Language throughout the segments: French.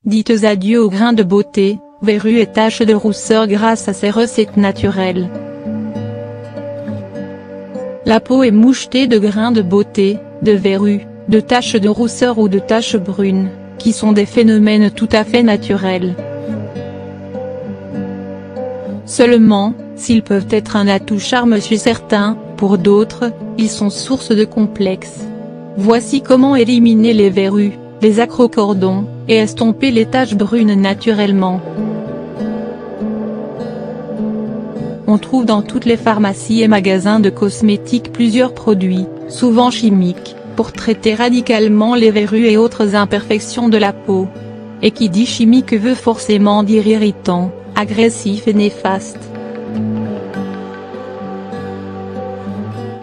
Dites adieu aux grains de beauté, verrues et taches de rousseur grâce à ces recettes naturelles. La peau est mouchetée de grains de beauté, de verrues, de taches de rousseur ou de taches brunes, qui sont des phénomènes tout à fait naturels. Seulement, s'ils peuvent être un atout charme chez certains, pour d'autres, ils sont source de complexes. Voici comment éliminer les verrues, les acrocordons, et estomper les taches brunes naturellement. On trouve dans toutes les pharmacies et magasins de cosmétiques plusieurs produits, souvent chimiques, pour traiter radicalement les verrues et autres imperfections de la peau. Et qui dit chimique veut forcément dire irritant, agressif et néfaste.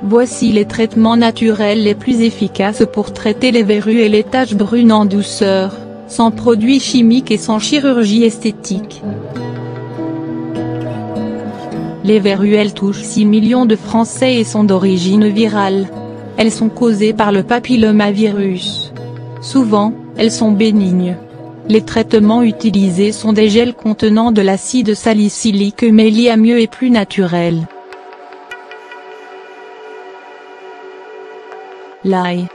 Voici les traitements naturels les plus efficaces pour traiter les verrues et les taches brunes en douceur, sans produits chimiques et sans chirurgie esthétique. Les verrues elles touchent 6 millions de Français et sont d'origine virale. Elles sont causées par le papillomavirus. Souvent, elles sont bénignes. Les traitements utilisés sont des gels contenant de l'acide salicylique mais liés à mieux et plus naturel. L'ail.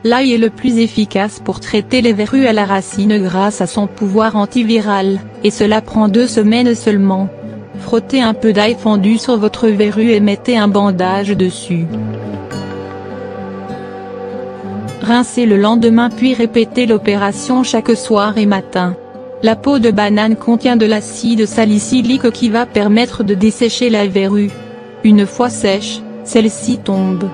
L'ail est le plus efficace pour traiter les verrues à la racine grâce à son pouvoir antiviral, et cela prend 2 semaines seulement. Frottez un peu d'ail fondu sur votre verrue et mettez un bandage dessus. Rincez le lendemain puis répétez l'opération chaque soir et matin. La peau de banane contient de l'acide salicylique qui va permettre de dessécher la verrue. Une fois sèche, celle-ci tombe.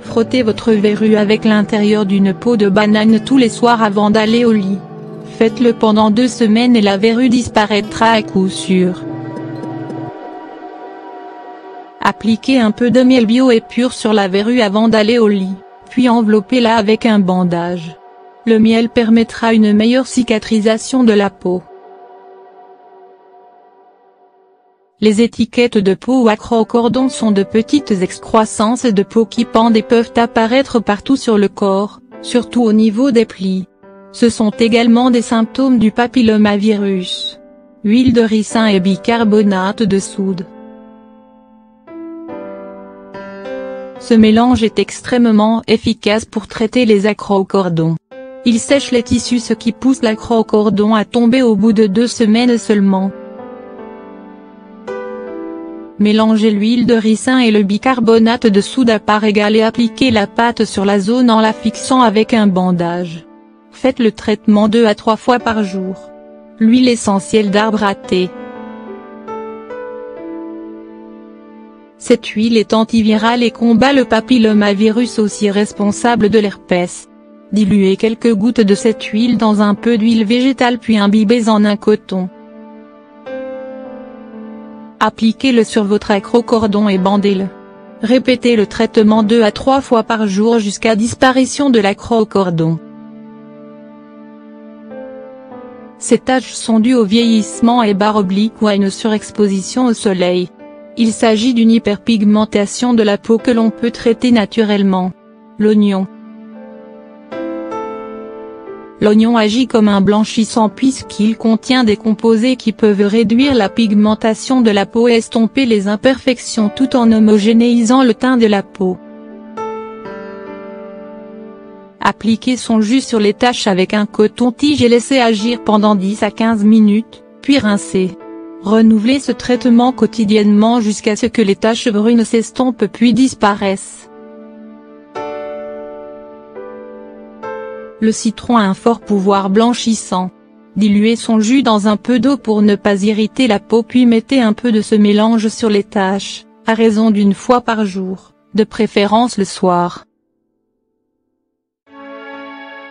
Frottez votre verrue avec l'intérieur d'une peau de banane tous les soirs avant d'aller au lit. Faites-le pendant 2 semaines et la verrue disparaîtra à coup sûr. Appliquez un peu de miel bio et pur sur la verrue avant d'aller au lit, puis enveloppez-la avec un bandage. Le miel permettra une meilleure cicatrisation de la peau. Les étiquettes de peau ou acrocordons sont de petites excroissances de peau qui pendent et peuvent apparaître partout sur le corps, surtout au niveau des plis. Ce sont également des symptômes du papillomavirus. Huile de ricin et bicarbonate de soude. Ce mélange est extrêmement efficace pour traiter les acrocordons. Il sèche les tissus ce qui pousse l'acrocordon à tomber au bout de 2 semaines seulement. Mélangez l'huile de ricin et le bicarbonate de soude à part égale et appliquez la pâte sur la zone en la fixant avec un bandage. Faites le traitement 2 à 3 fois par jour. L'huile essentielle d'arbre à thé. Cette huile est antivirale et combat le papillomavirus aussi responsable de l'herpès. Diluez quelques gouttes de cette huile dans un peu d'huile végétale puis imbibez en un coton. Appliquez-le sur votre acrocordon et bandez-le. Répétez le traitement 2 à 3 fois par jour jusqu'à disparition de l'acrocordon. Ces taches sont dues au vieillissement et // ou à une surexposition au soleil. Il s'agit d'une hyperpigmentation de la peau que l'on peut traiter naturellement. L'oignon. L'oignon agit comme un blanchissant puisqu'il contient des composés qui peuvent réduire la pigmentation de la peau et estomper les imperfections tout en homogénéisant le teint de la peau. Appliquez son jus sur les taches avec un coton-tige et laissez agir pendant 10 à 15 minutes, puis rincez. Renouvelez ce traitement quotidiennement jusqu'à ce que les taches brunes s'estompent puis disparaissent. Le citron a un fort pouvoir blanchissant. Diluez son jus dans un peu d'eau pour ne pas irriter la peau puis mettez un peu de ce mélange sur les taches, à raison d'1 fois par jour, de préférence le soir.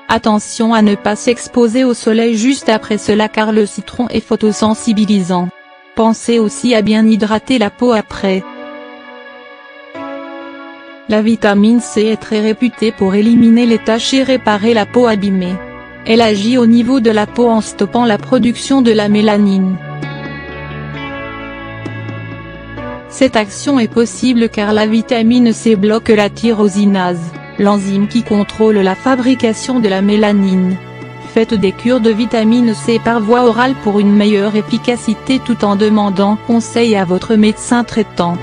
Attention à ne pas s'exposer au soleil juste après cela car le citron est photosensibilisant. Pensez aussi à bien hydrater la peau après. La vitamine C est très réputée pour éliminer les taches et réparer la peau abîmée. Elle agit au niveau de la peau en stoppant la production de la mélanine. Cette action est possible car la vitamine C bloque la tyrosinase, l'enzyme qui contrôle la fabrication de la mélanine. Faites des cures de vitamine C par voie orale pour une meilleure efficacité tout en demandant conseil à votre médecin traitant.